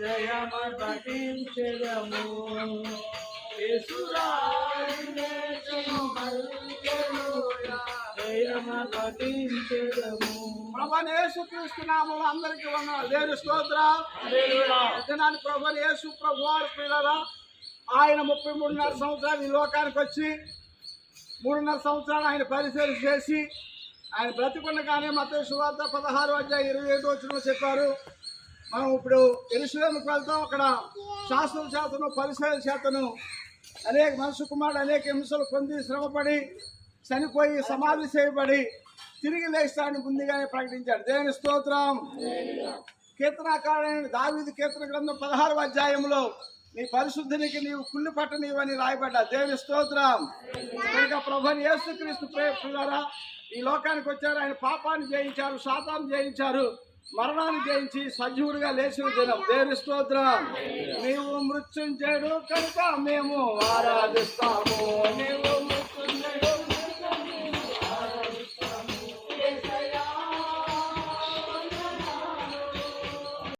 జయమ పఠించదము ప్రభువైన యేసుక్రీస్తు నామములో అందరికీ వందనాలు. దేవుని స్తోత్రం. దినాన్ని ప్రభువైన యేసు ప్రభువారు పిల్లరా, ఆయన 33.5 సంవత్సరాలు ఈ లోకానికి వచ్చి 3.5 సంవత్సరాలు ఆయన పరిచయం చేసి ఆయన బ్రతికుండగానే మత్తయి సువార్త 16:25 చెప్పారు. మనం ఇప్పుడు యెరూషలేముకు వెళ్తాం. అక్కడ శాస్త్రుల చేతను పరిచయం చేతను అనేక మనుషు కుమారుడు అనేక హింసలు పొంది శ్రమపడి చనిపోయి సమాధి చేయబడి తిరిగి లేస్తాడని ముందుగానే ప్రకటించాడు. దేవుని స్తోత్రం. కీర్తనాకారుడైన దావీదు కీర్తన గ్రంథం 16వ అధ్యాయంలో నీ పరిశుద్ధినికి నీవు కుళ్ళు పట్టనివని రాయబడ్డా. దేవుని స్తోత్రం. ఇంకా ప్రభువైన యేసుక్రీస్తు ప్రియులారా ఈ లోకానికి వచ్చారు. ఆయన పాపాన్ని జయించారు, శాతాన్ని జయించారు, మరణాన్ని జయించి సజీవుడిగా లేచిన దినం. దేవుని స్తోత్రం. నీవు మృత్యుంజయుడు కనుక మేము ఆరాధిస్తాము. నీవు మృత్యుంజయుడు